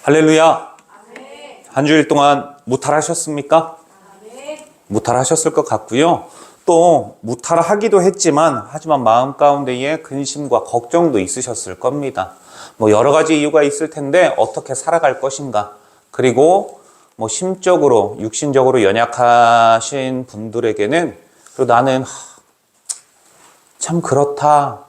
할렐루야. 한 주일 동안 무탈하셨습니까? 무탈하셨을 것 같고요. 또 무탈하기도 했지만 하지만 마음 가운데에 근심과 걱정도 있으셨을 겁니다. 여러 가지 이유가 있을 텐데 어떻게 살아갈 것인가. 그리고 심적으로 육신적으로 연약하신 분들에게는 그리고 나는 참 그렇다라는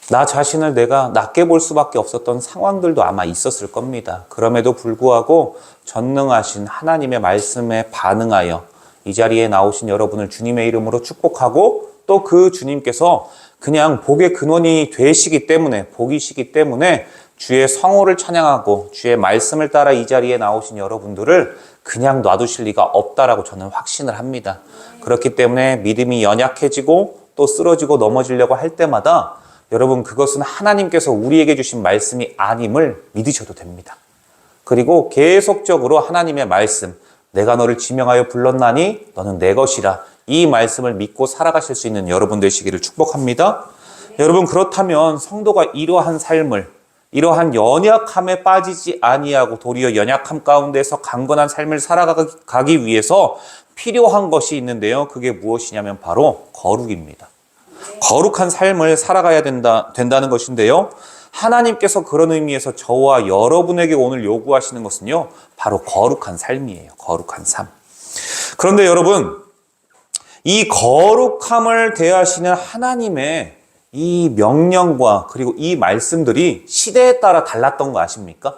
나 자신을 내가 낮게 볼 수밖에 없었던 상황들도 아마 있었을 겁니다. 그럼에도 불구하고 전능하신 하나님의 말씀에 반응하여 이 자리에 나오신 여러분을 주님의 이름으로 축복하고 또 그 주님께서 그냥 복의 근원이 되시기 때문에 복이시기 때문에 주의 성호를 찬양하고 주의 말씀을 따라 이 자리에 나오신 여러분들을 그냥 놔두실 리가 없다라고 저는 확신을 합니다. 그렇기 때문에 믿음이 연약해지고 또 쓰러지고 넘어지려고 할 때마다 여러분 그것은 하나님께서 우리에게 주신 말씀이 아님을 믿으셔도 됩니다. 그리고 계속적으로 하나님의 말씀, 내가 너를 지명하여 불렀나니 너는 내 것이라, 이 말씀을 믿고 살아가실 수 있는 여러분 되시기를 축복합니다. 여러분 그렇다면 성도가 이러한 삶을, 이러한 연약함에 빠지지 아니하고 도리어 연약함 가운데서 강건한 삶을 살아가기 위해서 필요한 것이 있는데요. 그게 무엇이냐면 바로 거룩입니다. 거룩한 삶을 살아가야 된다는 것인데요. 하나님께서 그런 의미에서 저와 여러분에게 오늘 요구하시는 것은요, 바로 거룩한 삶이에요. 거룩한 삶. 그런데 여러분, 이 거룩함을 대하시는 하나님의 이 명령과 그리고 이 말씀들이 시대에 따라 달랐던 거 아십니까?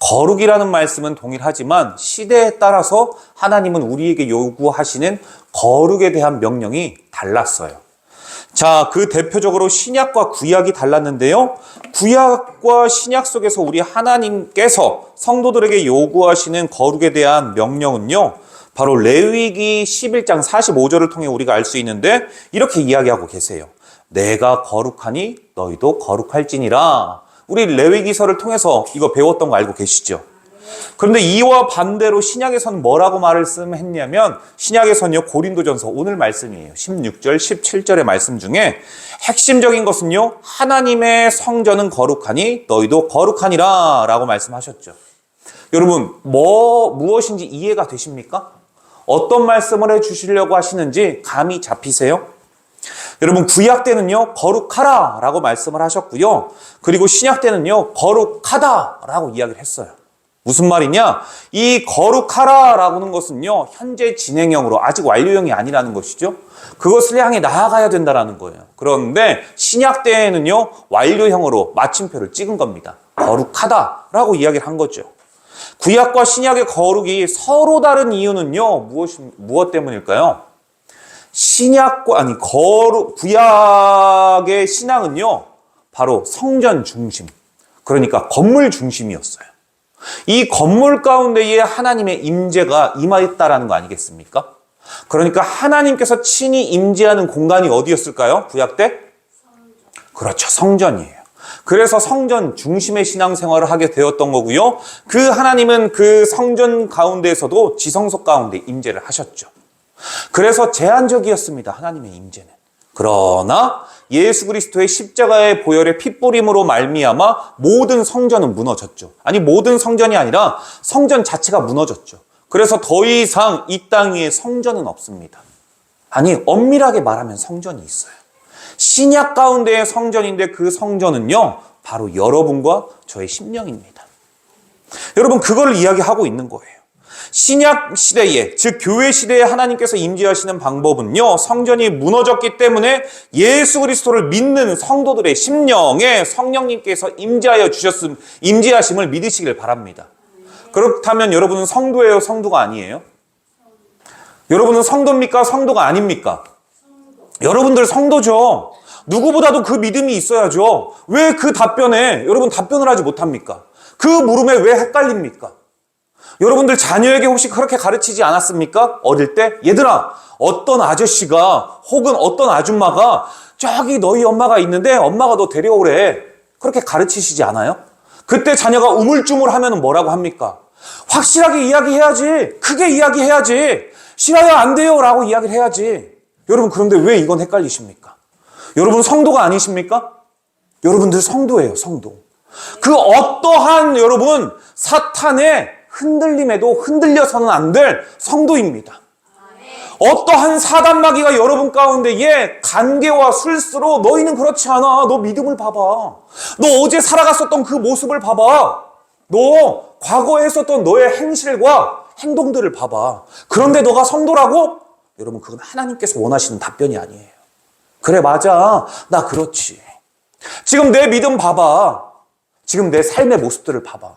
거룩이라는 말씀은 동일하지만 시대에 따라서 하나님은 우리에게 요구하시는 거룩에 대한 명령이 달랐어요. 자, 그 대표적으로 신약과 구약이 달랐는데요. 구약과 신약 속에서 우리 하나님께서 성도들에게 요구하시는 거룩에 대한 명령은요, 바로 레위기 11장 45절을 통해 우리가 알 수 있는데 이렇게 이야기하고 계세요. 내가 거룩하니 너희도 거룩할지니라. 우리 레위기서를 통해서 이거 배웠던 거 알고 계시죠? 그런데 이와 반대로 신약에서는 뭐라고 말씀했냐면 신약에서는요, 고린도전서 오늘 말씀이에요. 16절, 17절의 말씀 중에 핵심적인 것은요, 하나님의 성전은 거룩하니 너희도 거룩하니라 라고 말씀하셨죠. 여러분 무엇인지 이해가 되십니까? 어떤 말씀을 해주시려고 하시는지 감이 잡히세요? 여러분 구약 때는요, 거룩하라 라고 말씀을 하셨고요. 그리고 신약 때는요, 거룩하다 라고 이야기를 했어요. 무슨 말이냐? 이 거룩하라 라고 하는 것은요, 현재 진행형으로 아직 완료형이 아니라는 것이죠. 그것을 향해 나아가야 된다라는 거예요. 그런데 신약 때에는요, 완료형으로 마침표를 찍은 겁니다. 거룩하다 라고 이야기를 한 거죠. 구약과 신약의 거룩이 서로 다른 이유는요, 무엇 때문일까요? 구약의 신앙은요, 바로 성전 중심, 그러니까 건물 중심이었어요. 이 건물 가운데에 하나님의 임재가 임하였다라는 거 아니겠습니까? 그러니까 하나님께서 친히 임재하는 공간이 어디였을까요? 구약 때? 그렇죠, 성전이에요. 그래서 성전 중심의 신앙생활을 하게 되었던 거고요. 그 하나님은 그 성전 가운데에서도 지성소 가운데 임재를 하셨죠. 그래서 제한적이었습니다, 하나님의 임재는. 그러나 예수 그리스도의 십자가의 보혈의 핏부림으로 말미암아 모든 성전은 무너졌죠. 아니, 모든 성전이 아니라 성전 자체가 무너졌죠. 그래서 더 이상 이 땅 위에 성전은 없습니다. 아니, 엄밀하게 말하면 성전이 있어요. 신약 가운데의 성전인데 그 성전은요, 바로 여러분과 저의 심령입니다. 여러분, 그걸 이야기하고 있는 거예요. 신약 시대에, 즉 교회 시대에 하나님께서 임재하시는 방법은요, 성전이 무너졌기 때문에 예수 그리스도를 믿는 성도들의 심령에 성령님께서 임재하심을 믿으시길 바랍니다. 그렇다면 여러분은 성도예요, 성도가 아니에요? 여러분은 성도입니까, 성도가 아닙니까? 여러분들 성도죠. 누구보다도 그 믿음이 있어야죠. 왜 그 답변에 여러분 답변을 하지 못합니까? 그 물음에 왜 헷갈립니까? 여러분들 자녀에게 혹시 그렇게 가르치지 않았습니까? 어릴 때? 얘들아, 어떤 아저씨가 혹은 어떤 아줌마가 저기 너희 엄마가 있는데 엄마가 너 데려오래. 그렇게 가르치시지 않아요? 그때 자녀가 우물쭈물하면 뭐라고 합니까? 확실하게 이야기해야지. 크게 이야기해야지. 싫어요, 안 돼요 라고 이야기를 해야지. 여러분, 그런데 왜 이건 헷갈리십니까? 여러분 성도가 아니십니까? 여러분들 성도예요, 성도. 그 어떠한 여러분 사탄의 흔들림에도 흔들려서는 안 될 성도입니다. 어떠한 사단마귀가 여러분 가운데에 관계와 술수로 너희는 그렇지 않아. 너 믿음을 봐봐. 너 어제 살아갔었던 그 모습을 봐봐. 너 과거에 했었던 너의 행실과 행동들을 봐봐. 그런데 너가 성도라고? 여러분 그건 하나님께서 원하시는 답변이 아니에요. 그래 맞아. 나 그렇지. 지금 내 믿음 봐봐. 지금 내 삶의 모습들을 봐봐.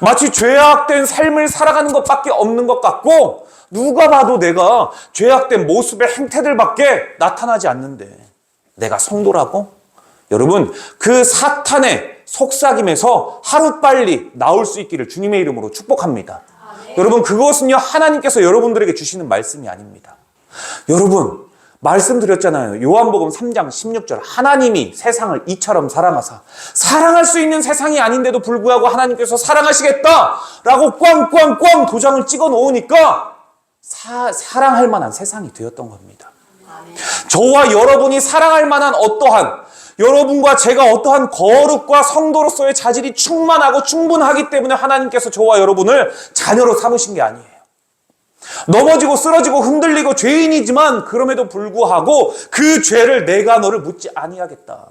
마치 죄악된 삶을 살아가는 것밖에 없는 것 같고 누가 봐도 내가 죄악된 모습의 행태들밖에 나타나지 않는데 내가 성도라고? 여러분 그 사탄의 속삭임에서 하루빨리 나올 수 있기를 주님의 이름으로 축복합니다. 여러분 그것은요 하나님께서 여러분들에게 주시는 말씀이 아닙니다. 여러분 말씀드렸잖아요. 요한복음 3장 16절 하나님이 세상을 이처럼 사랑하사 사랑할 수 있는 세상이 아닌데도 불구하고 하나님께서 사랑하시겠다라고 꽝꽝꽝 도장을 찍어 놓으니까 사랑할 만한 세상이 되었던 겁니다. 저와 여러분이 사랑할 만한 어떠한 여러분과 제가 어떠한 거룩과 성도로서의 자질이 충만하고 충분하기 때문에 하나님께서 저와 여러분을 자녀로 삼으신 게 아니에요. 넘어지고 쓰러지고 흔들리고 죄인이지만 그럼에도 불구하고 그 죄를 내가 너를 묻지 아니하겠다.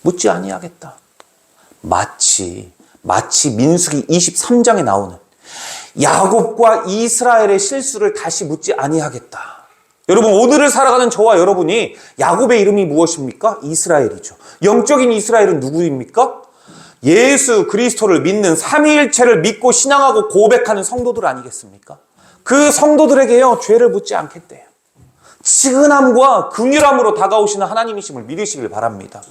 묻지 아니하겠다. 마치 민수기 23장에 나오는 야곱과 이스라엘의 실수를 다시 묻지 아니하겠다. 여러분 오늘을 살아가는 저와 여러분이 야곱의 이름이 무엇입니까? 이스라엘이죠. 영적인 이스라엘은 누구입니까? 예수 그리스도를 믿는 삼위일체를 믿고 신앙하고 고백하는 성도들 아니겠습니까? 그 성도들에게요 죄를 묻지 않겠대요. 치근함과 긍휼함으로 다가오시는 하나님이심을 믿으시길 바랍니다.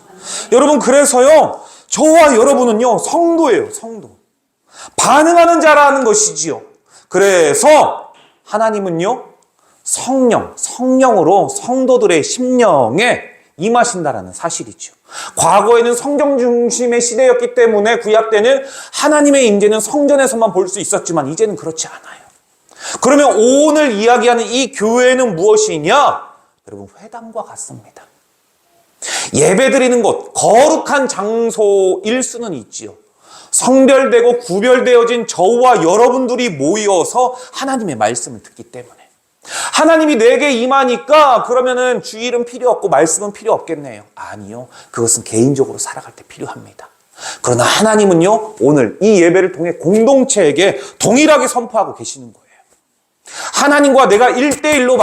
여러분 그래서요 저와 여러분은요 성도예요. 성도. 반응하는 자라는 것이지요. 그래서 하나님은요 성령으로 성도들의 심령에 임하신다라는 사실이죠. 과거에는 성경 중심의 시대였기 때문에 구약 때는 하나님의 임재는 성전에서만 볼 수 있었지만 이제는 그렇지 않아요. 그러면 오늘 이야기하는 이 교회는 무엇이냐? 여러분 회당과 같습니다. 예배드리는 곳, 거룩한 장소일 수는 있지요. 성별되고 구별되어진 저와 여러분들이 모여서 하나님의 말씀을 듣기 때문에 하나님이 내게 임하니까 그러면은 주일은 필요 없고 말씀은 필요 없겠네요. 아니요. 그것은 개인적으로 살아갈 때 필요합니다. 그러나 하나님은요 오늘 이 예배를 통해 공동체에게 동일하게 선포하고 계시는 거예요. 하나님과 내가 1대1로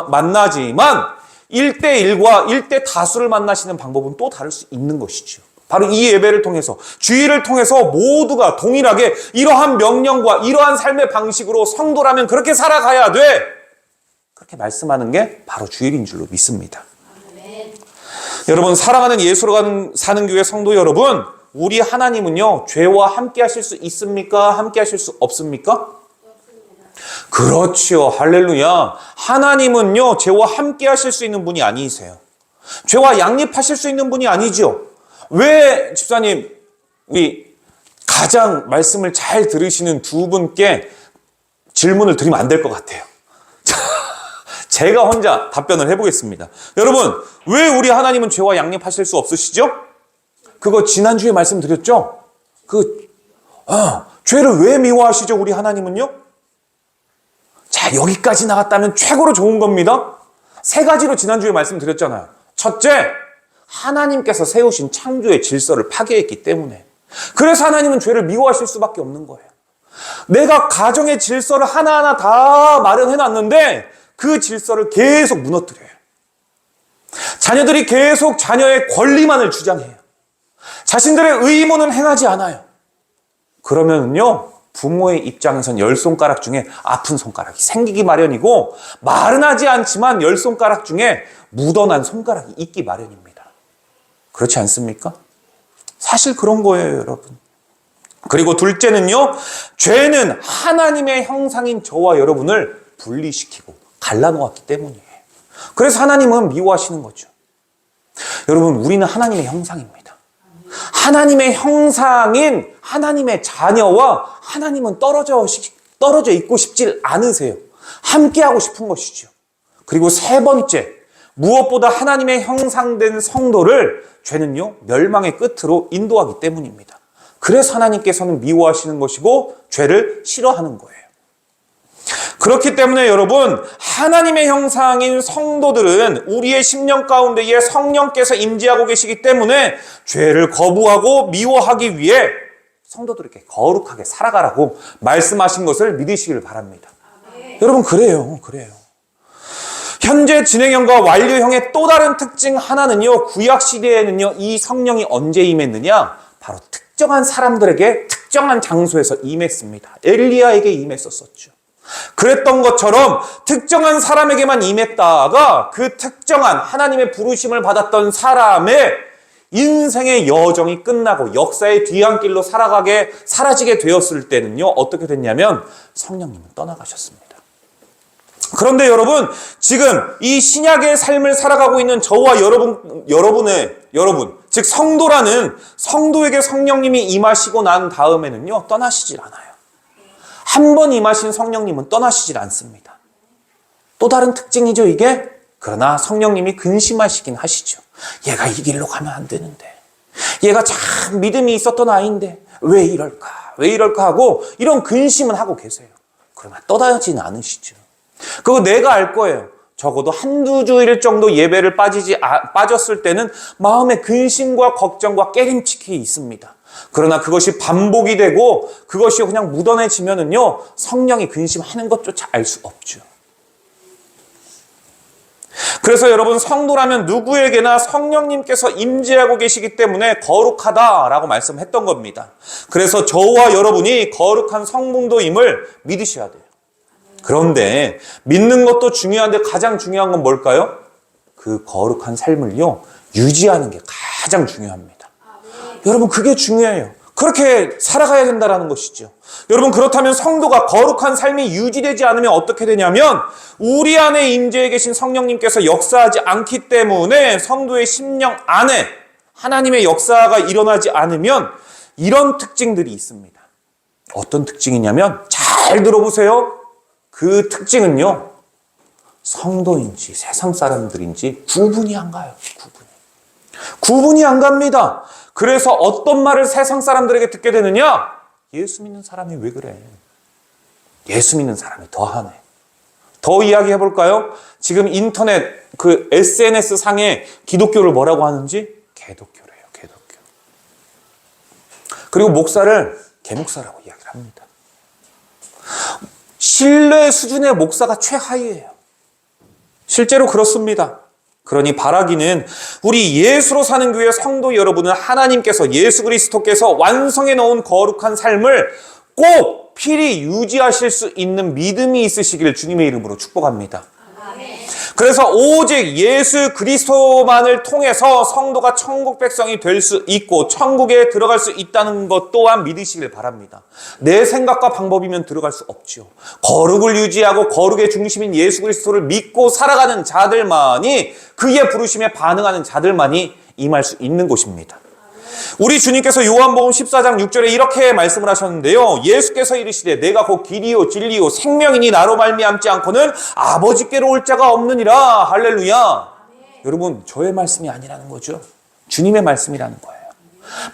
만나지만 1대1과 1대 다수를 만나시는 방법은 또 다를 수 있는 것이죠. 바로 이 예배를 통해서 주일을 통해서 모두가 동일하게 이러한 명령과 이러한 삶의 방식으로 성도라면 그렇게 살아가야 돼. 그렇게 말씀하는 게 바로 주일인 줄로 믿습니다. 아멘. 여러분 사랑하는 예수로 사는 교회 성도 여러분 우리 하나님은요 죄와 함께 하실 수 있습니까? 함께 하실 수 없습니까? 그렇죠. 할렐루야. 하나님은요 죄와 함께 하실 수 있는 분이 아니세요. 죄와 양립하실 수 있는 분이 아니죠. 왜 집사님 우리 가장 말씀을 잘 들으시는 두 분께 질문을 드리면 안 될 것 같아요. 제가 혼자 답변을 해보겠습니다. 여러분 왜 우리 하나님은 죄와 양립하실 수 없으시죠? 그거 지난주에 말씀드렸죠? 죄를 왜 미워하시죠 우리 하나님은요? 자 여기까지 나갔다면 최고로 좋은 겁니다. 세 가지로 지난주에 말씀드렸잖아요. 첫째, 하나님께서 세우신 창조의 질서를 파괴했기 때문에. 그래서 하나님은 죄를 미워하실 수밖에 없는 거예요. 내가 가정의 질서를 하나하나 다 마련해놨는데 그 질서를 계속 무너뜨려요. 자녀들이 계속 자녀의 권리만을 주장해요. 자신들의 의무는 행하지 않아요. 그러면요 부모의 입장에선 10손가락 중에 아픈 손가락이 생기기 마련이고 말은 하지 않지만 10손가락 중에 묻어난 손가락이 있기 마련입니다. 그렇지 않습니까? 사실 그런 거예요, 여러분. 그리고 둘째는요, 죄는 하나님의 형상인 저와 여러분을 분리시키고 갈라놓았기 때문이에요. 그래서 하나님은 미워하시는 거죠. 여러분, 우리는 하나님의 형상입니다. 하나님의 형상인 하나님의 자녀와 하나님은 떨어져 있고 싶지 않으세요. 함께하고 싶은 것이죠. 그리고 세 번째, 무엇보다 하나님의 형상된 성도를 죄는요, 멸망의 끝으로 인도하기 때문입니다. 그래서 하나님께서는 미워하시는 것이고 죄를 싫어하는 거예요. 그렇기 때문에 여러분, 하나님의 형상인 성도들은 우리의 심령 가운데에 성령께서 임재하고 계시기 때문에 죄를 거부하고 미워하기 위해 성도들에게 거룩하게 살아가라고 말씀하신 것을 믿으시길 바랍니다. 여러분, 그래요. 현재 진행형과 완료형의 또 다른 특징 하나는요, 구약시대에는요, 이 성령이 언제 임했느냐? 바로 특정한 사람들에게 특정한 장소에서 임했습니다. 엘리야에게 임했었죠. 그랬던 것처럼 특정한 사람에게만 임했다가 그 특정한 하나님의 부르심을 받았던 사람의 인생의 여정이 끝나고 역사의 뒤안길로 사라지게 되었을 때는요, 어떻게 됐냐면 성령님은 떠나가셨습니다. 그런데 여러분, 지금 이 신약의 삶을 살아가고 있는 저와 여러분, 즉 성도라는 성도에게 성령님이 임하시고 난 다음에는요, 떠나시질 않아요. 한 번 임하신 성령님은 떠나시질 않습니다. 또 다른 특징이죠, 이게. 그러나 성령님이 근심하시긴 하시죠. 얘가 이 길로 가면 안 되는데, 얘가 참 믿음이 있었던 아이인데 왜 이럴까 하고 이런 근심은 하고 계세요. 그러나 떠나지는 않으시죠. 그거 내가 알 거예요. 적어도 한두 주일 정도 예배를 빠졌을 때는 마음에 근심과 걱정과 깨림칙이 있습니다. 그러나 그것이 반복이 되고 그것이 그냥 묻어내지면은요, 성령이 근심하는 것조차 알 수 없죠. 그래서 여러분, 성도라면 누구에게나 성령님께서 임재하고 계시기 때문에 거룩하다라고 말씀했던 겁니다. 그래서 저와 여러분이 거룩한 성문도임을 믿으셔야 돼요. 그런데 믿는 것도 중요한데 가장 중요한 건 뭘까요? 그 거룩한 삶을요, 유지하는 게 가장 중요합니다. 여러분, 그게 중요해요. 그렇게 살아가야 된다는 것이죠. 여러분, 그렇다면 성도가 거룩한 삶이 유지되지 않으면 어떻게 되냐면 우리 안에 임재해 계신 성령님께서 역사하지 않기 때문에 성도의 심령 안에 하나님의 역사가 일어나지 않으면 이런 특징들이 있습니다. 어떤 특징이냐면, 잘 들어보세요. 그 특징은요, 성도인지 세상 사람들인지 구분이 안 가요. 구분이 안 갑니다. 그래서 어떤 말을 세상 사람들에게 듣게 되느냐? 예수 믿는 사람이 왜 그래? 예수 믿는 사람이 더하네. 더 이야기해 볼까요? 지금 인터넷 그 SNS 상에 기독교를 뭐라고 하는지? 개독교래요. 개독교. 그리고 목사를 개목사라고 이야기를 합니다. 신뢰 수준의 목사가 최하위예요. 실제로 그렇습니다. 그러니 바라기는 우리 예수로 사는 교회 성도 여러분은 하나님께서, 예수 그리스도께서 완성해 놓은 거룩한 삶을 꼭 필히 유지하실 수 있는 믿음이 있으시길 주님의 이름으로 축복합니다. 그래서 오직 예수 그리스도만을 통해서 성도가 천국 백성이 될 수 있고 천국에 들어갈 수 있다는 것 또한 믿으시길 바랍니다. 내 생각과 방법이면 들어갈 수 없죠. 거룩을 유지하고 거룩의 중심인 예수 그리스도를 믿고 살아가는 자들만이, 그의 부르심에 반응하는 자들만이 임할 수 있는 곳입니다. 우리 주님께서 요한복음 14장 6절에 이렇게 말씀을 하셨는데요. 예수께서 이르시되 내가 곧 길이요 진리요 생명이니 나로 말미암지 않고는 아버지께로 올 자가 없느니라. 할렐루야. 여러분, 저의 말씀이 아니라는 거죠. 주님의 말씀이라는 거예요.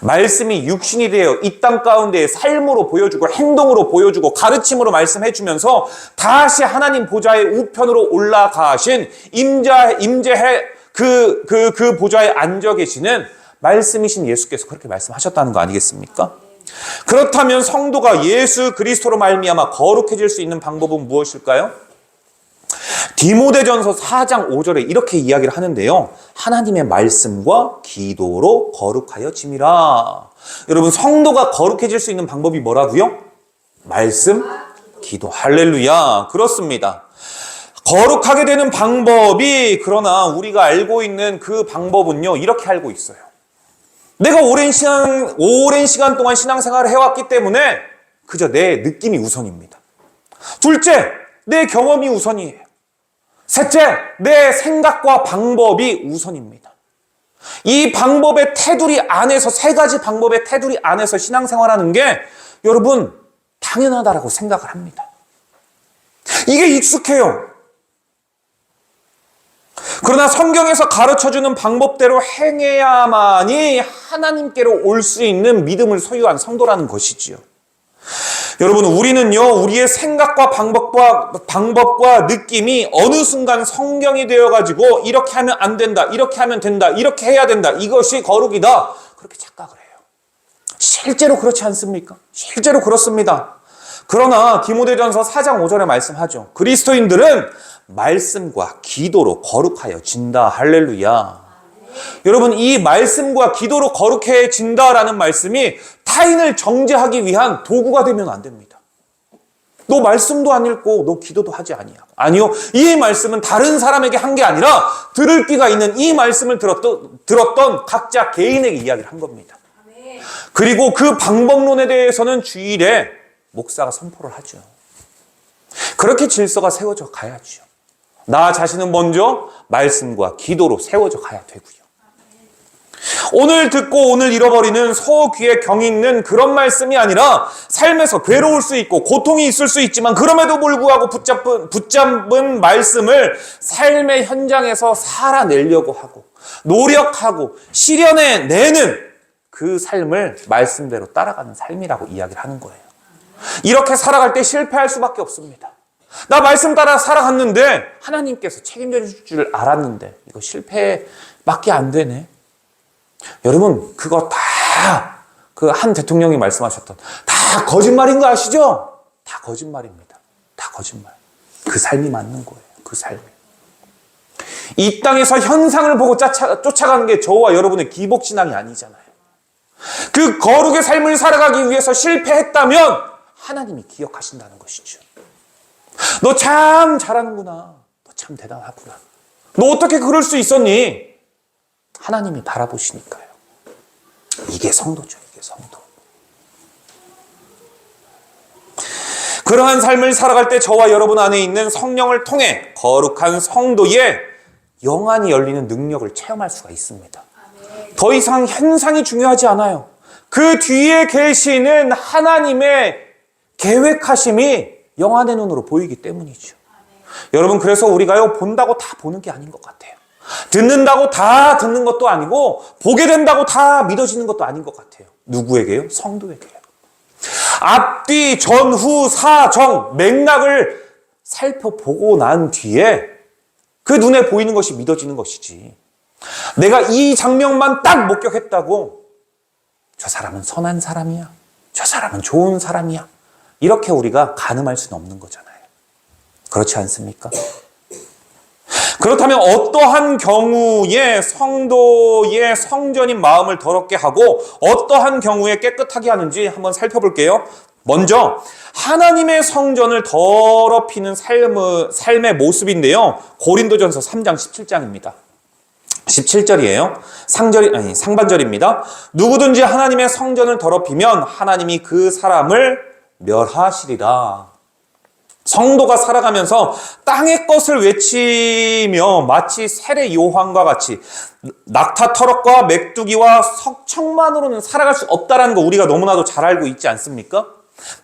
말씀이 육신이 되어 이 땅 가운데 삶으로 보여주고 행동으로 보여주고 가르침으로 말씀해 주면서 다시 하나님 보좌의 우편으로 올라가신 임재해 그 보좌에 앉아 계시는 말씀이신 예수께서 그렇게 말씀하셨다는 거 아니겠습니까? 그렇다면 성도가 예수 그리스도로 말미암아 거룩해질 수 있는 방법은 무엇일까요? 디모데전서 4장 5절에 이렇게 이야기를 하는데요. 하나님의 말씀과 기도로 거룩하여 짐이라. 여러분, 성도가 거룩해질 수 있는 방법이 뭐라고요? 말씀, 기도. 할렐루야. 그렇습니다. 거룩하게 되는 방법이, 그러나 우리가 알고 있는 그 방법은요, 이렇게 알고 있어요. 내가 오랜 시간 동안 신앙생활을 해왔기 때문에 그저 내 느낌이 우선입니다. 둘째, 내 경험이 우선이에요. 셋째, 내 생각과 방법이 우선입니다. 이 방법의 테두리 안에서, 세 가지 방법의 테두리 안에서 신앙생활하는 게 여러분 당연하다라고 생각을 합니다. 이게 익숙해요. 그러나 성경에서 가르쳐주는 방법대로 행해야만이 하나님께로 올 수 있는 믿음을 소유한 성도라는 것이지요. 여러분, 우리는요, 우리의 생각과 방법과 느낌이 어느 순간 성경이 되어가지고 이렇게 하면 안 된다, 이렇게 하면 된다, 이렇게 해야 된다, 이것이 거룩이다, 그렇게 착각을 해요. 실제로 그렇지 않습니까? 실제로 그렇습니다. 그러나 디모데전서 4장 5절에 말씀하죠. 그리스도인들은 말씀과 기도로 거룩하여진다. 할렐루야. 여러분, 이 말씀과 기도로 거룩해진다라는 말씀이 타인을 정죄하기 위한 도구가 되면 안 됩니다. 너 말씀도 안 읽고 너 기도도 하지 아니하고. 아니요, 이 말씀은 다른 사람에게 한 게 아니라 들을 귀가 있는 이 말씀을 들었던 각자 개인에게 이야기를 한 겁니다. 그리고 그 방법론에 대해서는 주일에 목사가 선포를 하죠. 그렇게 질서가 세워져 가야죠. 나 자신은 먼저 말씀과 기도로 세워져 가야 되고요. 오늘 듣고 오늘 잃어버리는 소귀에 경 있는 그런 말씀이 아니라 삶에서 괴로울 수 있고 고통이 있을 수 있지만 그럼에도 불구하고 붙잡은 말씀을 삶의 현장에서 살아내려고 하고 노력하고 실현해내는 그 삶을 말씀대로 따라가는 삶이라고 이야기를 하는 거예요. 이렇게 살아갈 때 실패할 수밖에 없습니다. 나 말씀 따라 살아갔는데 하나님께서 책임져 줄 줄 알았는데 이거 실패밖에 안 되네. 여러분, 그거 다 그 한 대통령이 말씀하셨던 다 거짓말인 거 아시죠? 다 거짓말입니다. 다 거짓말. 그 삶이 맞는 거예요. 그 삶이. 이 땅에서 현상을 보고 쫓아가는 게 저와 여러분의 기복신앙이 아니잖아요. 그 거룩의 삶을 살아가기 위해서 실패했다면 하나님이 기억하신다는 것이죠. 너 참 잘하는구나. 너 참 대단하구나. 너 어떻게 그럴 수 있었니? 하나님이 바라보시니까요. 이게 성도죠. 이게 성도. 그러한 삶을 살아갈 때 저와 여러분 안에 있는 성령을 통해 거룩한 성도의 영안이 열리는 능력을 체험할 수가 있습니다. 더 이상 현상이 중요하지 않아요. 그 뒤에 계시는 하나님의 계획하심이 영안의 눈으로 보이기 때문이죠. 여러분, 그래서 우리가요, 본다고 다 보는 게 아닌 것 같아요. 듣는다고 다 듣는 것도 아니고 보게 된다고 다 믿어지는 것도 아닌 것 같아요. 누구에게요? 성도에게요. 앞뒤 전후 사정 맥락을 살펴보고 난 뒤에 그 눈에 보이는 것이 믿어지는 것이지, 내가 이 장면만 딱 목격했다고 저 사람은 선한 사람이야, 저 사람은 좋은 사람이야, 이렇게 우리가 가늠할 수는 없는 거잖아요. 그렇지 않습니까? 그렇다면 어떠한 경우에 성도의 성전인 마음을 더럽게 하고 어떠한 경우에 깨끗하게 하는지 한번 살펴볼게요. 먼저 하나님의 성전을 더럽히는 삶의 모습인데요. 고린도전서 3장 17장입니다. 17절이에요. 상반절입니다. 누구든지 하나님의 성전을 더럽히면 하나님이 그 사람을 멸하시리라. 성도가 살아가면서 땅의 것을 외치며 마치 세례 요한과 같이 낙타 터럭과 메뚜기와 석청만으로는 살아갈 수 없다는 거 우리가 너무나도 잘 알고 있지 않습니까?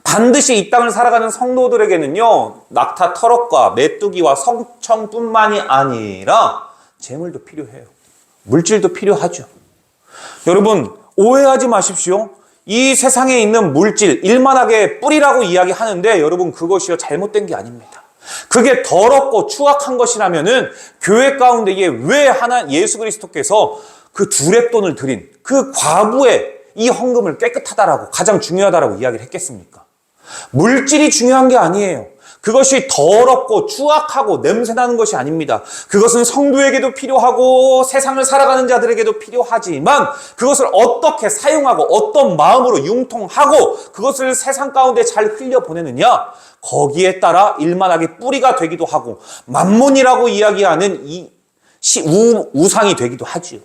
반드시 이 땅을 살아가는 성도들에게는요, 낙타 터럭과 메뚜기와 석청뿐만이 아니라 재물도 필요해요. 물질도 필요하죠. 여러분, 오해하지 마십시오. 이 세상에 있는 물질, 일만하게 뿌리라고 이야기하는데 여러분, 그것이요, 잘못된 게 아닙니다. 그게 더럽고 추악한 것이라면은 교회 가운데에 왜 예수 그리스도께서 그 두렙돈을 드린 그 과부의 이 헌금을 깨끗하다라고, 가장 중요하다라고 이야기를 했겠습니까? 물질이 중요한 게 아니에요. 그것이 더럽고 추악하고 냄새나는 것이 아닙니다. 그것은 성도에게도 필요하고 세상을 살아가는 자들에게도 필요하지만 그것을 어떻게 사용하고 어떤 마음으로 융통하고 그것을 세상 가운데 잘 흘려보내느냐, 거기에 따라 일만하게 뿌리가 되기도 하고 만몬이라고 이야기하는 이 우상이 되기도 하지요.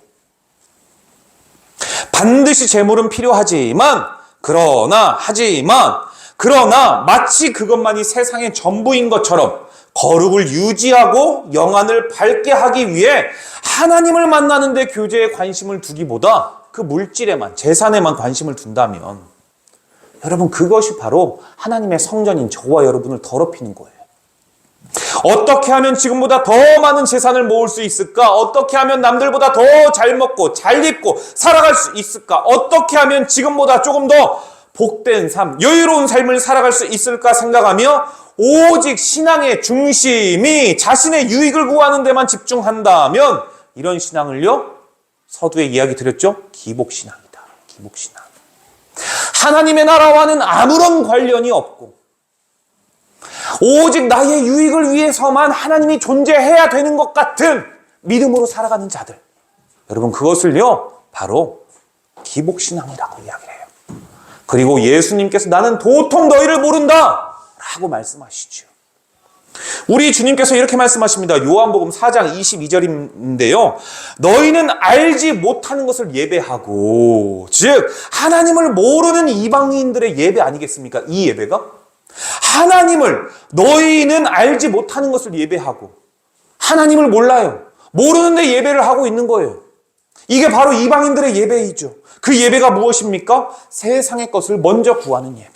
반드시 재물은 필요하지만 그러나 마치 그것만이 세상의 전부인 것처럼 거룩을 유지하고 영안을 밝게 하기 위해 하나님을 만나는 데 교제에 관심을 두기보다 그 물질에만, 재산에만 관심을 둔다면 여러분, 그것이 바로 하나님의 성전인 저와 여러분을 더럽히는 거예요. 어떻게 하면 지금보다 더 많은 재산을 모을 수 있을까? 어떻게 하면 남들보다 더 잘 먹고 잘 입고 살아갈 수 있을까? 어떻게 하면 지금보다 조금 더 복된 삶, 여유로운 삶을 살아갈 수 있을까 생각하며 오직 신앙의 중심이 자신의 유익을 구하는 데만 집중한다면 이런 신앙을요, 서두에 이야기 드렸죠? 기복신앙이다. 기복신앙. 하나님의 나라와는 아무런 관련이 없고 오직 나의 유익을 위해서만 하나님이 존재해야 되는 것 같은 믿음으로 살아가는 자들. 여러분, 그것을요, 바로 기복신앙이라고 이야기를 해요. 그리고 예수님께서 나는 도통 너희를 모른다 라고 말씀하시죠. 우리 주님께서 이렇게 말씀하십니다. 요한복음 4장 22절인데요. 너희는 알지 못하는 것을 예배하고, 즉 하나님을 모르는 이방인들의 예배 아니겠습니까? 이 예배가? 하나님을, 너희는 알지 못하는 것을 예배하고 하나님을 몰라요. 모르는데 예배를 하고 있는 거예요. 이게 바로 이방인들의 예배이죠. 그 예배가 무엇입니까? 세상의 것을 먼저 구하는 예배.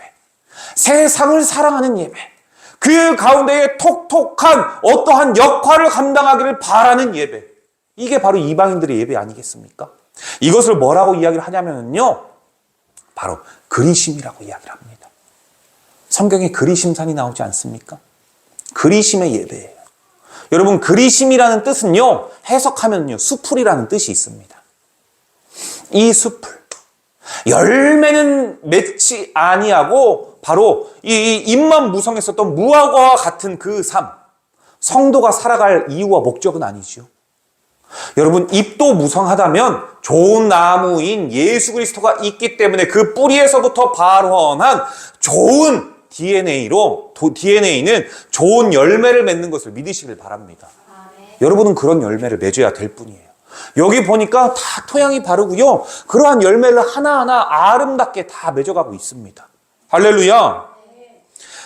세상을 사랑하는 예배. 그 가운데에 톡톡한 어떠한 역할을 감당하기를 바라는 예배. 이게 바로 이방인들의 예배 아니겠습니까? 이것을 뭐라고 이야기를 하냐면요, 바로 그리심이라고 이야기를 합니다. 성경에 그리심산이 나오지 않습니까? 그리심의 예배예요. 여러분, 그리심이라는 뜻은요, 해석하면요, 수풀이라는 뜻이 있습니다. 이 수풀, 열매는 맺지 아니하고 바로 이 잎만 무성했었던 무화과와 같은 그 삶, 성도가 살아갈 이유와 목적은 아니죠. 여러분, 잎도 무성하다면 좋은 나무인 예수 그리스도가 있기 때문에 그 뿌리에서부터 발원한 좋은 DNA는 좋은 열매를 맺는 것을 믿으시길 바랍니다. 여러분은 그런 열매를 맺어야 될 뿐이에요. 여기 보니까 다 토양이 바르고요, 그러한 열매를 하나하나 아름답게 다 맺어가고 있습니다. 할렐루야.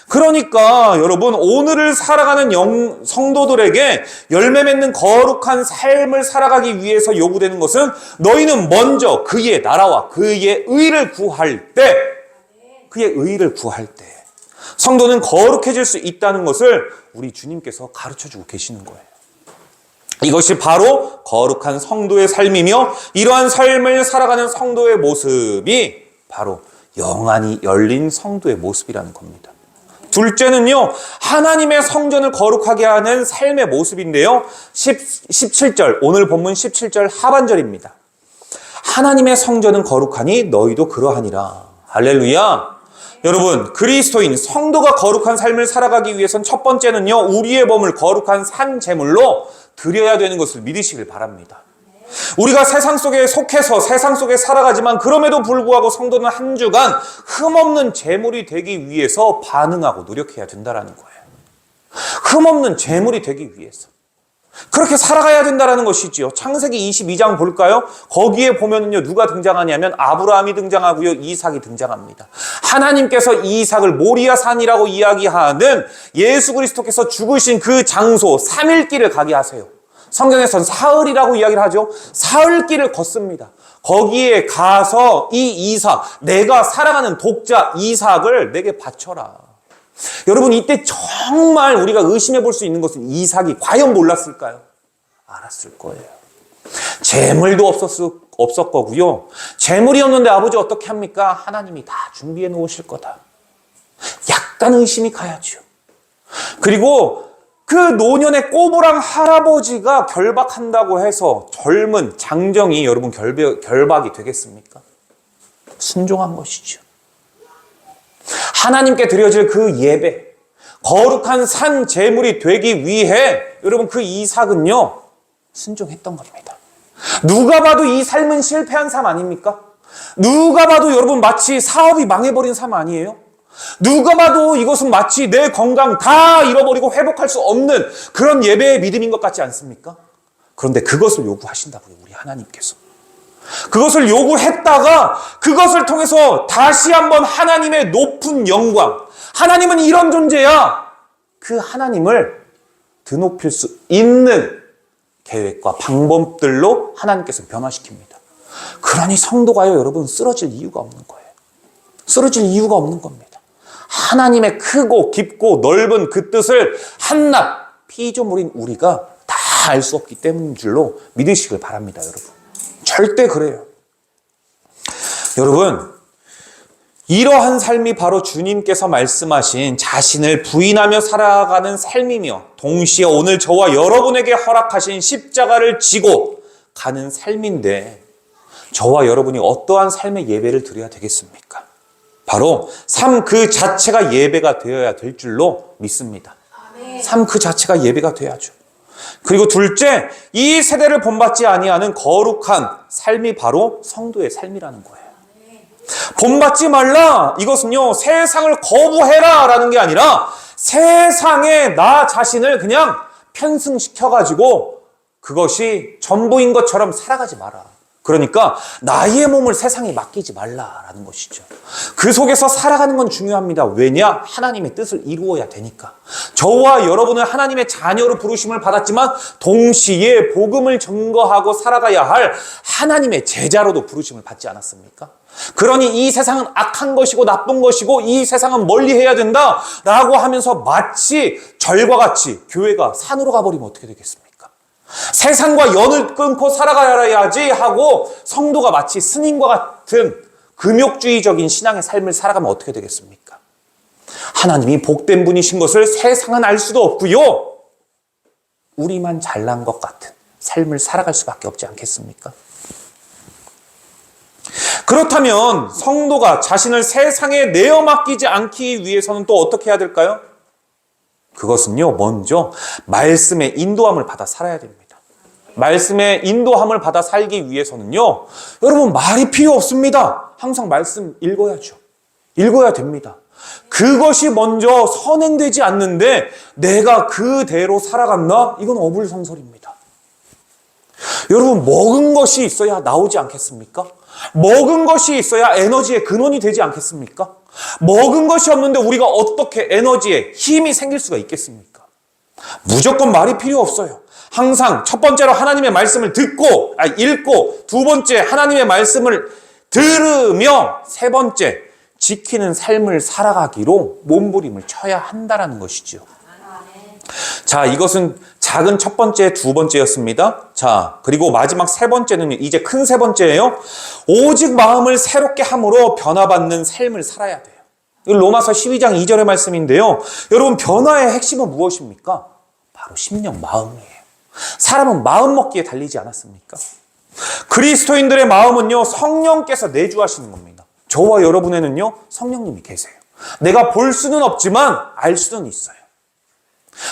그러니까 여러분, 오늘을 살아가는 성도들에게 열매 맺는 거룩한 삶을 살아가기 위해서 요구되는 것은 너희는 먼저 그의 나라와 그의 의를 구할 때, 그의 의를 구할 때 성도는 거룩해질 수 있다는 것을 우리 주님께서 가르쳐주고 계시는 거예요. 이것이 바로 거룩한 성도의 삶이며, 이러한 삶을 살아가는 성도의 모습이 바로 영안이 열린 성도의 모습이라는 겁니다. 둘째는요, 하나님의 성전을 거룩하게 하는 삶의 모습인데요, 17절, 오늘 본문 17절 하반절입니다. 하나님의 성전은 거룩하니 너희도 그러하니라. 할렐루야. 여러분, 그리스도인 성도가 거룩한 삶을 살아가기 위해선 첫 번째는요, 우리의 몸을 거룩한 산 제물로 드려야 되는 것을 믿으시길 바랍니다. 우리가 세상 속에 속해서 세상 속에 살아가지만 그럼에도 불구하고 성도는 한 주간 흠없는 제물이 되기 위해서 반응하고 노력해야 된다는 거예요. 흠없는 제물이 되기 위해서 그렇게 살아가야 된다는 것이지요. 창세기 22장 볼까요? 거기에 보면은요, 누가 등장하냐면 아브라함이 등장하고요, 이삭이 등장합니다. 하나님께서 이삭을 모리아산이라고 이야기하는 예수 그리스도께서 죽으신 그 장소 3일길을 가게 하세요. 성경에서는 사흘이라고 이야기를 하죠. 사흘길을 걷습니다. 거기에 가서 이 이삭, 내가 사랑하는 독자 이삭을 내게 바쳐라. 여러분, 이때 정말 우리가 의심해 볼 수 있는 것은 이삭이 과연 몰랐을까요? 알았을 거예요. 재물도 없었 거고요. 재물이 없는데 아버지 어떻게 합니까? 하나님이 다 준비해 놓으실 거다. 약간 의심이 가야죠. 그리고 그 노년의 꼬부랑 할아버지가 결박한다고 해서 젊은 장정이 여러분 결박이 되겠습니까? 순종한 것이죠. 하나님께 드려질 그 예배, 거룩한 산 제물이 되기 위해 여러분 그 이삭은요, 순종했던 겁니다. 누가 봐도 이 삶은 실패한 삶 아닙니까? 누가 봐도 여러분 마치 사업이 망해버린 삶 아니에요? 누가 봐도 이것은 마치 내 건강 다 잃어버리고 회복할 수 없는 그런 예배의 믿음인 것 같지 않습니까? 그런데 그것을 요구하신다고요, 우리 하나님께서. 그것을 요구했다가 그것을 통해서 다시 한번 하나님의 높은 영광, 하나님은 이런 존재야, 그 하나님을 드높일 수 있는 계획과 방법들로 하나님께서 변화시킵니다. 그러니 성도가요, 여러분, 쓰러질 이유가 없는 거예요. 쓰러질 이유가 없는 겁니다. 하나님의 크고 깊고 넓은 그 뜻을 한낱 피조물인 우리가 다 알 수 없기 때문인 줄로 믿으시길 바랍니다, 여러분. 절대 그래요. 여러분, 이러한 삶이 바로 주님께서 말씀하신 자신을 부인하며 살아가는 삶이며 동시에 오늘 저와 여러분에게 허락하신 십자가를 지고 가는 삶인데 저와 여러분이 어떠한 삶의 예배를 드려야 되겠습니까? 바로 삶 그 자체가 예배가 되어야 될 줄로 믿습니다. 삶 그 자체가 예배가 돼야죠. 그리고 둘째, 이 세대를 본받지 아니하는 거룩한 삶이 바로 성도의 삶이라는 거예요. 본받지 말라, 이것은요 세상을 거부해라 라는 게 아니라 세상에 나 자신을 그냥 편승시켜가지고 그것이 전부인 것처럼 살아가지 마라. 그러니까 나의 몸을 세상에 맡기지 말라라는 것이죠. 그 속에서 살아가는 건 중요합니다. 왜냐? 하나님의 뜻을 이루어야 되니까. 저와 여러분은 하나님의 자녀로 부르심을 받았지만 동시에 복음을 증거하고 살아가야 할 하나님의 제자로도 부르심을 받지 않았습니까? 그러니 이 세상은 악한 것이고 나쁜 것이고 이 세상은 멀리해야 된다라고 하면서 마치 절과 같이 교회가 산으로 가버리면 어떻게 되겠습니까? 세상과 연을 끊고 살아가야지 하고 성도가 마치 스님과 같은 금욕주의적인 신앙의 삶을 살아가면 어떻게 되겠습니까? 하나님이 복된 분이신 것을 세상은 알 수도 없고요. 우리만 잘난 것 같은 삶을 살아갈 수밖에 없지 않겠습니까? 그렇다면 성도가 자신을 세상에 내어 맡기지 않기 위해서는 또 어떻게 해야 될까요? 그것은요, 먼저 말씀의 인도함을 받아 살아야 됩니다. 말씀의 인도함을 받아 살기 위해서는요, 여러분 말이 필요 없습니다. 항상 말씀 읽어야죠. 읽어야 됩니다. 그것이 먼저 선행되지 않는데 내가 그대로 살아갔나? 이건 어불성설입니다. 여러분 먹은 것이 있어야 나오지 않겠습니까? 먹은 것이 있어야 에너지의 근원이 되지 않겠습니까? 먹은 것이 없는데 우리가 어떻게 에너지에 힘이 생길 수가 있겠습니까? 무조건 말이 필요 없어요. 항상 첫 번째로 하나님의 말씀을 읽고 두 번째 하나님의 말씀을 들으며 세 번째 지키는 삶을 살아가기로 몸부림을 쳐야 한다라는 것이죠. 자, 이것은 작은 첫 번째, 두 번째였습니다. 자, 그리고 마지막 세 번째는 이제 큰 세 번째예요. 오직 마음을 새롭게 함으로 변화받는 삶을 살아야 돼요. 이 로마서 12장 2절의 말씀인데요. 여러분, 변화의 핵심은 무엇입니까? 바로 심령, 마음이에요. 사람은 마음 먹기에 달리지 않았습니까? 그리스도인들의 마음은요, 성령께서 내주하시는 겁니다. 저와 여러분에는요, 성령님이 계세요. 내가 볼 수는 없지만 알 수는 있어요.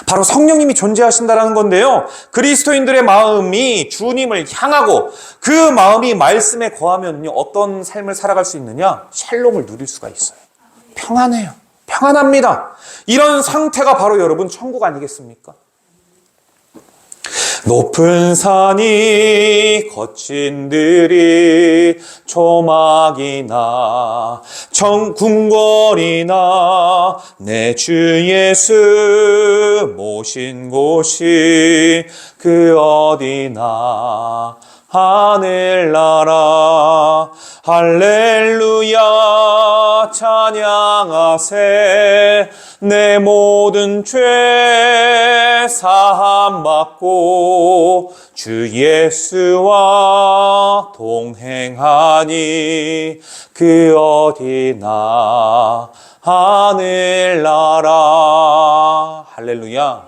바로 성령님이 존재하신다는 건데요. 그리스도인들의 마음이 주님을 향하고 그 마음이 말씀에 거하면요, 어떤 삶을 살아갈 수 있느냐? 샬롬을 누릴 수가 있어요. 평안해요. 평안합니다. 이런 상태가 바로 여러분 천국 아니겠습니까? 높은 산이 거친 들이 초막이나 궁궐이나 내 주 예수 모신 곳이 그 어디나 하늘나라 할렐루야 찬양하세 내 모든 죄 사함 받고 주 예수와 동행하니 그 어디나 하늘나라. 할렐루야.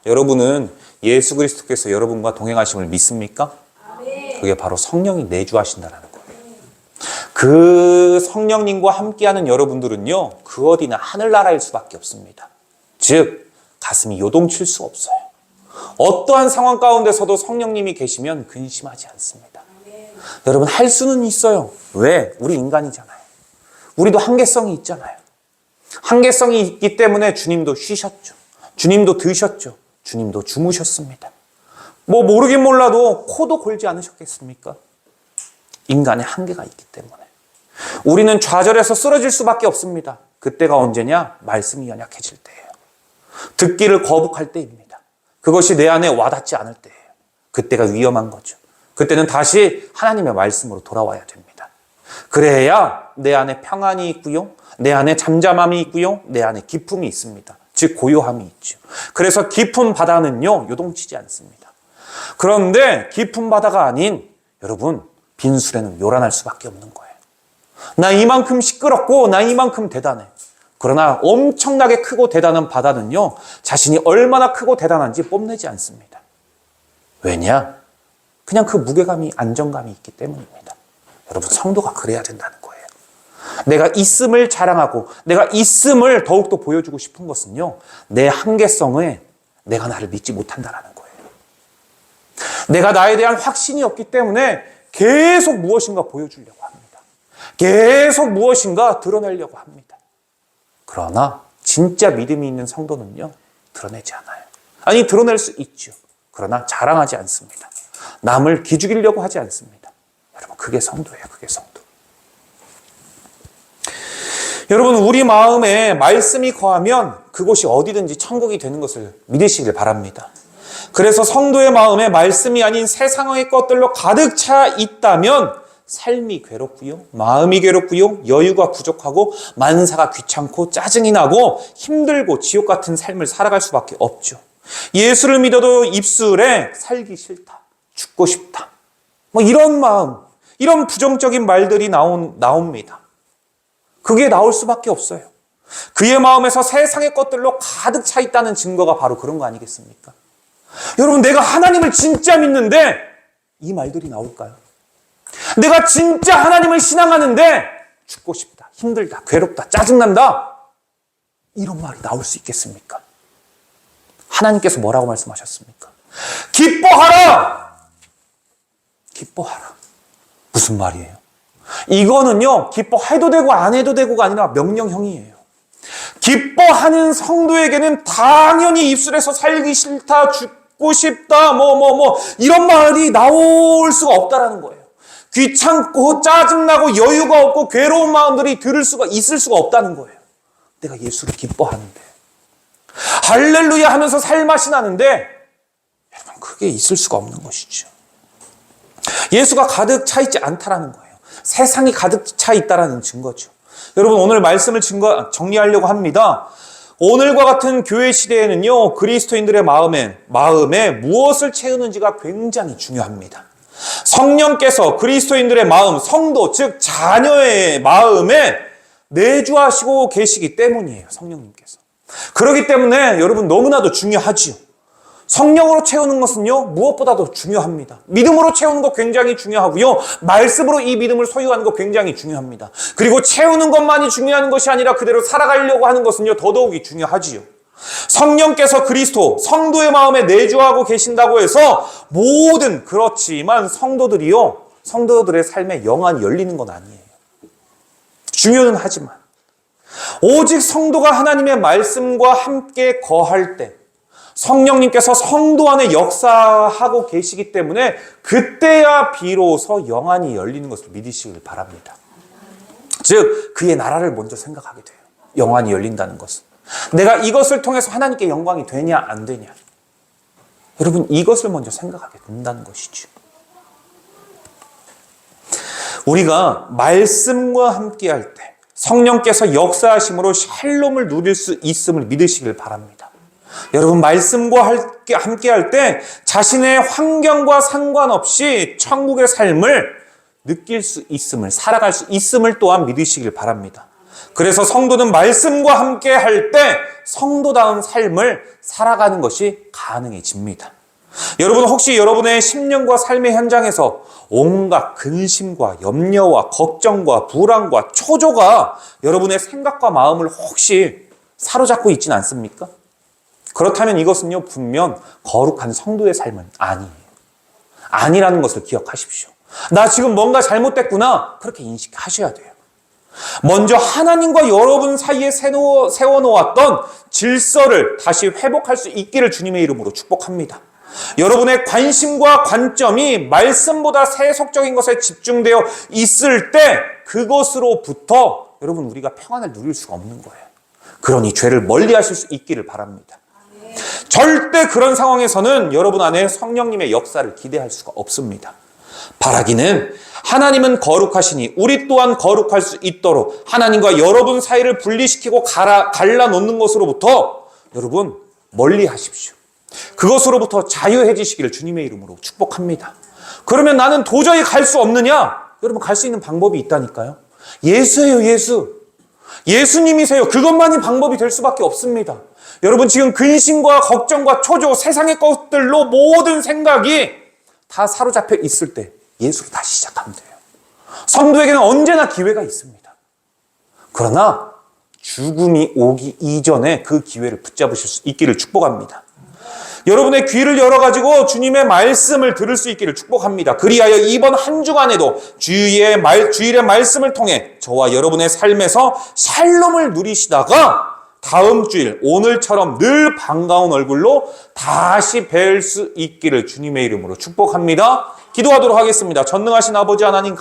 여러분은 예수 그리스도께서 여러분과 동행하심을 믿습니까? 그게 바로 성령이 내주하신다는 거예요. 그 성령님과 함께하는 여러분들은요, 그 어디나 하늘나라일 수밖에 없습니다. 즉 가슴이 요동칠 수 없어요. 어떠한 상황 가운데서도 성령님이 계시면 근심하지 않습니다. 여러분, 할 수는 있어요. 왜? 우리 인간이잖아요. 우리도 한계성이 있잖아요. 한계성이 있기 때문에 주님도 쉬셨죠. 주님도 드셨죠. 주님도 주무셨습니다. 모르긴 몰라도 코도 골지 않으셨겠습니까? 인간의 한계가 있기 때문에. 우리는 좌절해서 쓰러질 수밖에 없습니다. 그때가 언제냐? 말씀이 연약해질 때예요. 듣기를 거북할 때입니다. 그것이 내 안에 와닿지 않을 때예요. 그때가 위험한 거죠. 그때는 다시 하나님의 말씀으로 돌아와야 됩니다. 그래야 내 안에 평안이 있고요. 내 안에 잠잠함이 있고요. 내 안에 기쁨이 있습니다. 즉 고요함이 있죠. 그래서 깊은 바다는요, 요동치지 않습니다. 그런데 깊은 바다가 아닌 여러분, 빈술에는 요란할 수밖에 없는 거예요. 나 이만큼 시끄럽고 나 이만큼 대단해. 그러나 엄청나게 크고 대단한 바다는요, 자신이 얼마나 크고 대단한지 뽐내지 않습니다. 왜냐? 그냥 그 무게감이, 안정감이 있기 때문입니다. 여러분, 성도가 그래야 된다는 거예요. 내가 있음을 자랑하고 내가 있음을 더욱더 보여주고 싶은 것은요, 내 한계성에 내가 나를 믿지 못한다라는 거예요. 내가 나에 대한 확신이 없기 때문에 계속 무엇인가 보여주려고 합니다. 계속 무엇인가 드러내려고 합니다. 그러나 진짜 믿음이 있는 성도는요, 드러내지 않아요. 아니, 드러낼 수 있죠. 그러나 자랑하지 않습니다. 남을 기죽이려고 하지 않습니다. 여러분, 그게 성도예요. 그게 성도. 여러분, 우리 마음에 말씀이 거하면 그곳이 어디든지 천국이 되는 것을 믿으시길 바랍니다. 그래서 성도의 마음에 말씀이 아닌 세상의 것들로 가득 차 있다면 삶이 괴롭고요, 마음이 괴롭고요, 여유가 부족하고 만사가 귀찮고 짜증이 나고 힘들고 지옥 같은 삶을 살아갈 수밖에 없죠. 예수를 믿어도 입술에 살기 싫다, 죽고 싶다, 뭐 이런 마음, 이런 부정적인 말들이 나옵니다. 그게 나올 수밖에 없어요. 그의 마음에서 세상의 것들로 가득 차 있다는 증거가 바로 그런 거 아니겠습니까? 여러분, 내가 하나님을 진짜 믿는데 이 말들이 나올까요? 내가 진짜 하나님을 신앙하는데 죽고 싶다, 힘들다, 괴롭다, 짜증난다, 이런 말이 나올 수 있겠습니까? 하나님께서 뭐라고 말씀하셨습니까? 기뻐하라! 기뻐하라. 무슨 말이에요? 이거는요, 기뻐해도 되고 안 해도 되고가 아니라 명령형이에요. 기뻐하는 성도에게는 당연히 입술에서 살기 싫다, 죽고 싶다, 이런 말이 나올 수가 없다라는 거예요. 귀찮고 짜증나고 여유가 없고 괴로운 마음들이 있을 수가 없다는 거예요. 내가 예수를 기뻐하는데, 할렐루야 하면서 살맛이 나는데, 여러분, 그게 있을 수가 없는 것이죠. 예수가 가득 차 있지 않다라는 거예요. 세상이 가득 차 있다라는 증거죠. 여러분, 오늘 말씀을 정리하려고 합니다. 오늘과 같은 교회 시대에는요, 그리스도인들의 마음에 무엇을 채우는지가 굉장히 중요합니다. 성령께서 그리스도인들의 마음, 성도, 즉 자녀의 마음에 내주하시고 계시기 때문이에요. 성령님께서. 그렇기 때문에 여러분, 너무나도 중요하지요. 성령으로 채우는 것은요, 무엇보다도 중요합니다. 믿음으로 채우는 것 굉장히 중요하고요, 말씀으로 이 믿음을 소유하는 것 굉장히 중요합니다. 그리고 채우는 것만이 중요한 것이 아니라 그대로 살아가려고 하는 것은요, 더더욱이 중요하지요. 성령께서 그리스도, 성도의 마음에 내주하고 계신다고 해서 그렇지만 성도들의 삶에 영안이 열리는 건 아니에요. 중요는 하지만 오직 성도가 하나님의 말씀과 함께 거할 때 성령님께서 성도 안에 역사하고 계시기 때문에 그때야 비로소 영안이 열리는 것을 믿으시길 바랍니다. 즉, 그의 나라를 먼저 생각하게 돼요. 영안이 열린다는 것은. 내가 이것을 통해서 하나님께 영광이 되냐 안 되냐. 여러분, 이것을 먼저 생각하게 된다는 것이죠. 우리가 말씀과 함께할 때 성령께서 역사하심으로 샬롬을 누릴 수 있음을 믿으시길 바랍니다. 여러분, 말씀과 함께할 때 자신의 환경과 상관없이 천국의 삶을 느낄 수 있음을, 살아갈 수 있음을 또한 믿으시길 바랍니다. 그래서 성도는 말씀과 함께할 때 성도다운 삶을 살아가는 것이 가능해집니다. 여러분, 혹시 여러분의 심령과 삶의 현장에서 온갖 근심과 염려와 걱정과 불안과 초조가 여러분의 생각과 마음을 혹시 사로잡고 있지는 않습니까? 그렇다면 이것은요, 분명 거룩한 성도의 삶은 아니에요. 아니라는 것을 기억하십시오. 나 지금 뭔가 잘못됐구나, 그렇게 인식하셔야 돼요. 먼저 하나님과 여러분 사이에 세워놓았던 질서를 다시 회복할 수 있기를 주님의 이름으로 축복합니다. 여러분의 관심과 관점이 말씀보다 세속적인 것에 집중되어 있을 때 그것으로부터 여러분, 우리가 평안을 누릴 수가 없는 거예요. 그러니 죄를 멀리 하실 수 있기를 바랍니다. 절대 그런 상황에서는 여러분 안에 성령님의 역사를 기대할 수가 없습니다. 바라기는 하나님은 거룩하시니 우리 또한 거룩할 수 있도록 하나님과 여러분 사이를 분리시키고 갈라놓는 것으로부터 여러분 멀리 하십시오. 그것으로부터 자유해지시기를 주님의 이름으로 축복합니다. 그러면 나는 도저히 갈 수 없느냐? 여러분 갈 수 있는 방법이 있다니까요. 예수예요, 예수. 예수님이세요. 그것만이 방법이 될 수밖에 없습니다. 여러분 지금 근심과 걱정과 초조, 세상의 것들로 모든 생각이 다 사로잡혀 있을 때 예수로 다시 시작하면 돼요. 성도에게는 언제나 기회가 있습니다. 그러나 죽음이 오기 이전에 그 기회를 붙잡으실 수 있기를 축복합니다. 여러분의 귀를 열어가지고 주님의 말씀을 들을 수 있기를 축복합니다. 그리하여 이번 한 주간에도 주일의 말씀을 통해 저와 여러분의 삶에서 샬롬을 누리시다가 다음 주일 오늘처럼 늘 반가운 얼굴로 다시 뵐 수 있기를 주님의 이름으로 축복합니다. 기도하도록 하겠습니다. 전능하신 아버지 하나님